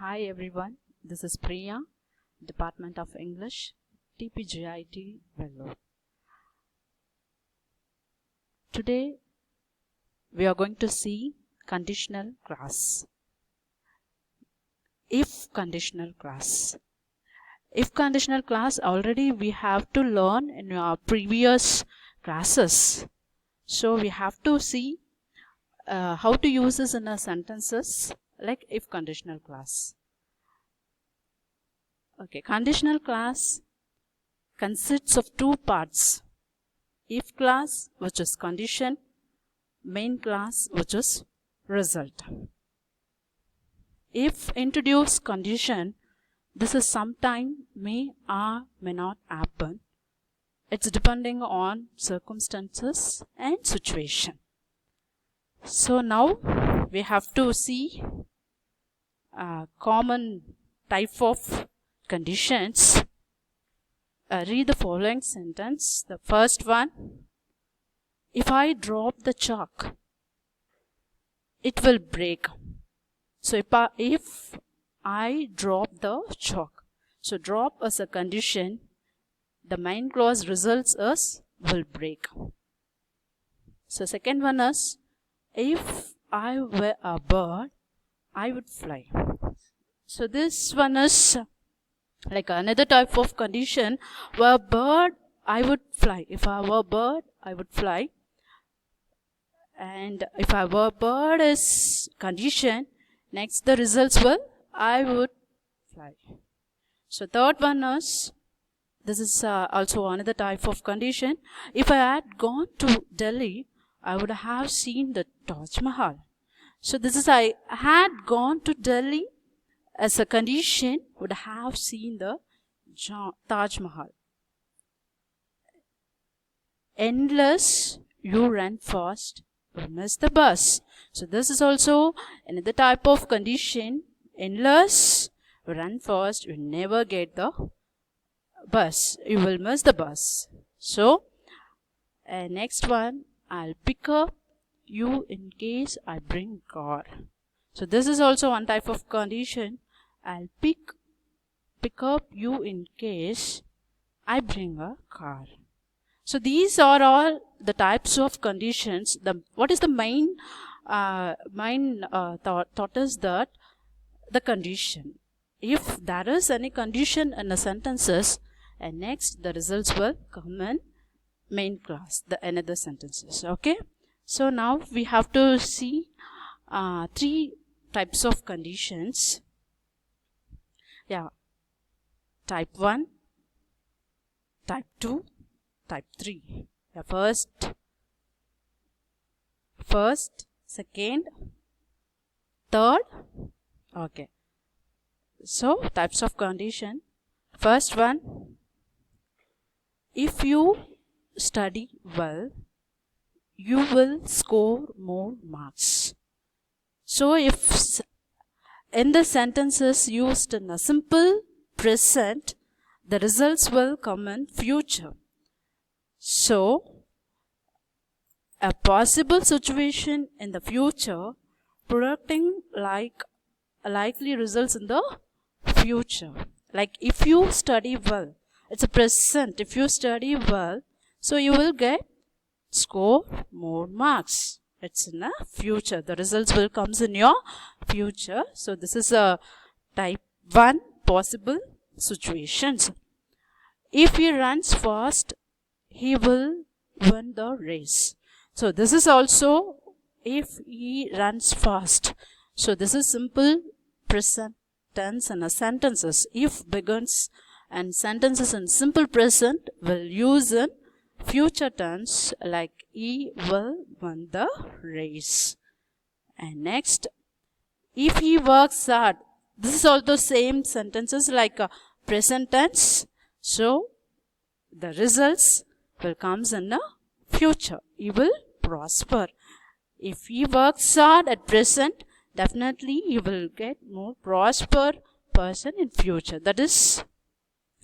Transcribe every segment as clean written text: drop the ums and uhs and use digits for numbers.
Hi everyone, this is Priya, Department of English, TPGIT, Vellore. Today we are going to see conditional clause. If conditional clause. If conditional clause already we have to learn in our previous classes. So we have to see how to use this in our sentences like if conditional clause. Okay, conditional clause consists of two parts. If clause, which is condition, main clause, which is result. If introduce condition, this is sometime may or may not happen. It's depending on circumstances and situation. So now we have to see a common type of conditions. Read the following sentence. The first one, if I drop the chalk, it will break. So if I drop the chalk, so drop as a condition, the main clause results as will break. So second one is, if I were a bird, I would fly. So this one is like another type of condition where bird I would fly. If I were a bird, I would fly. And if I were a bird is condition, next the results will I would fly. So third one is, this is also another type of condition. If I had gone to Delhi, I would have seen the Taj Mahal. So this is I had gone to Delhi as a condition, would have seen the Taj Mahal. Unless you run fast, you miss the bus. So this is also another type of condition. Unless you run fast, you never get the bus. You will miss the bus. So next one, I'll pick up you in case I bring car. So this is also one type of condition. I'll pick up you in case I bring a car. So these are all the types of conditions. What is the main thought is that the condition. If there is any condition in the sentences, and next the results will come in main clause, the another sentences. Okay. So now we have to see three types of conditions. Yeah, type 1, type 2, type 3. Yeah, first, second, third. Okay. So types of condition. First one, if you study well, you will score more marks. So if in the sentences used in a simple present, the results will come in future. So a possible situation in the future predicting like likely results in the future. Like if you study well, it's a present. If you study well, so you will score more marks. It's in the future. The results will come in your future. So this is a type 1 possible situations. If he runs fast, he will win the race. So this is also if he runs fast. So this is simple present tense and sentences. If begins and sentences in simple present will use in future tense like he will win the race. And next, if he works hard, this is also same sentences like a present tense. So the results will come in the future. He will prosper. If he works hard at present, definitely he will get more prosper person in future. That is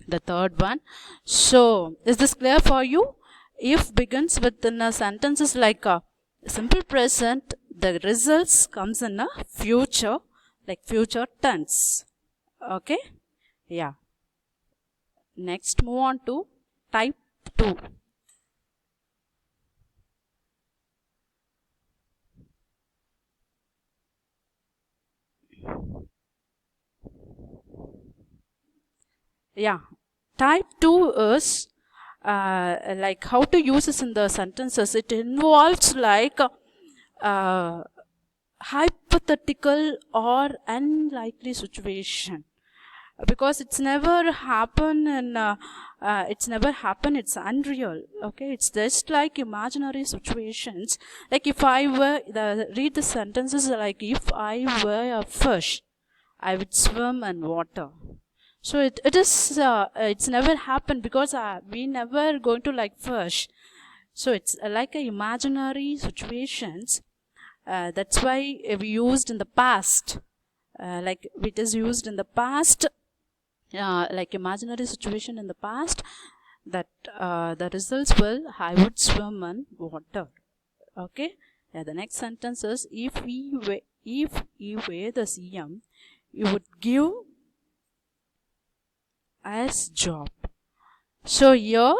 the third one. So is this clear for you? If begins within a sentences like a simple present, the results comes in a future, like future tense. Okay, yeah. Next, move on to type 2. Yeah, type 2 is like how to use this in the sentences. It involves like hypothetical or unlikely situation, because it's never happened and it's unreal. Okay, it's just like imaginary situations. Like if I were read the sentences like, if I were a fish, I would swim in water. So it is it's never happened, because we never going to like fish. So it's like a imaginary situations. That's why we used in the past. Like it is used in the past, like imaginary situation in the past, that the results will, I would swim in water. Okay. Yeah, the next sentence is, if you were the CM, you would give as job. So here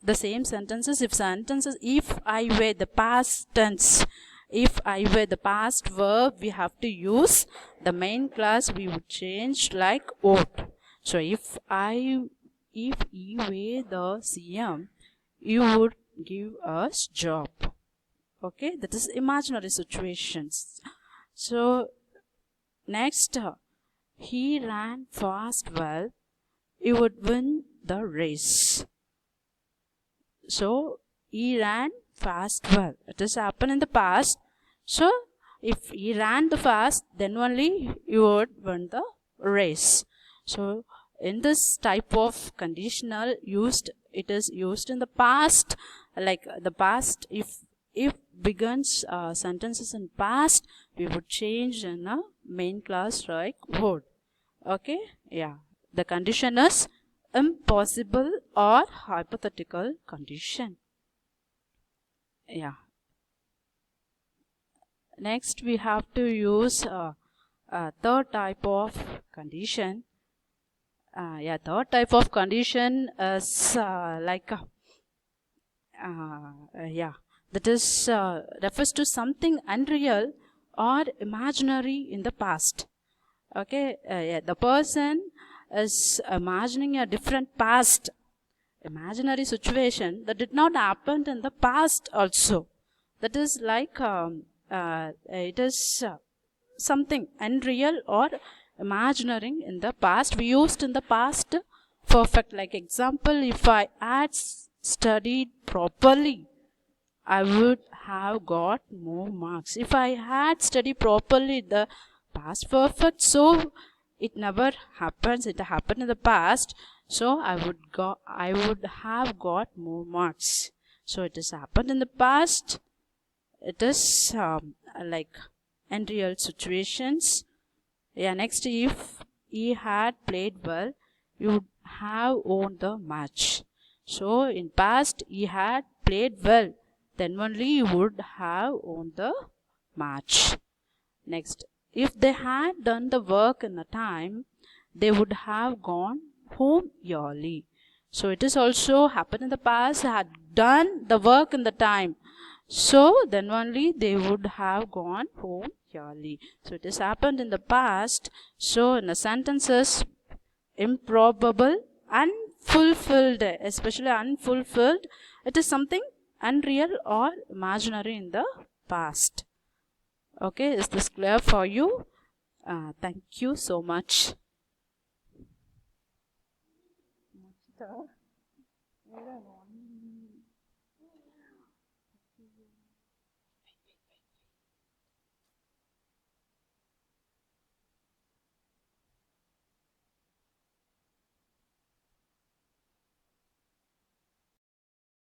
the same sentences, if I were the past tense, if I were the past verb, we have to use the main class, we would change like would. So if you were the CM, you would give us job. Okay, that is imaginary situations. So next, he ran fast well, you would win the race. So he ran fast well. It has happened in the past. So if he ran the fast, then only you would win the race. So in this type of conditional used, it is used in the past. Like the past, if begins sentences in past, we would change in a main class like would. Okay, yeah. The condition is impossible or hypothetical condition. Yeah. Next, we have to use a third type of condition. Yeah, third type of condition is like yeah, that is refers to something unreal or imaginary in the past. Okay, yeah, the person is imagining a different past, imaginary situation that did not happen in the past also. That is like it is something unreal or imaginary in the past. We used in the past perfect. Like example, if I had studied properly, I would have got more marks. If I had studied properly, the past perfect, so it never happens. It happened in the past, so I would have got more marks. So it has happened in the past. It is like unreal situations. Yeah. Next, if he had played well, you would have won the match. So in past he had played well, then only you would have won the match. Next, if they had done the work in the time, they would have gone home early. So it is also happened in the past, had done the work in the time. So then only they would have gone home early. So it has happened in the past. So in the sentences, improbable, unfulfilled, especially unfulfilled, it is something unreal or imaginary in the past. Okay, is this clear for you? Thank you so much.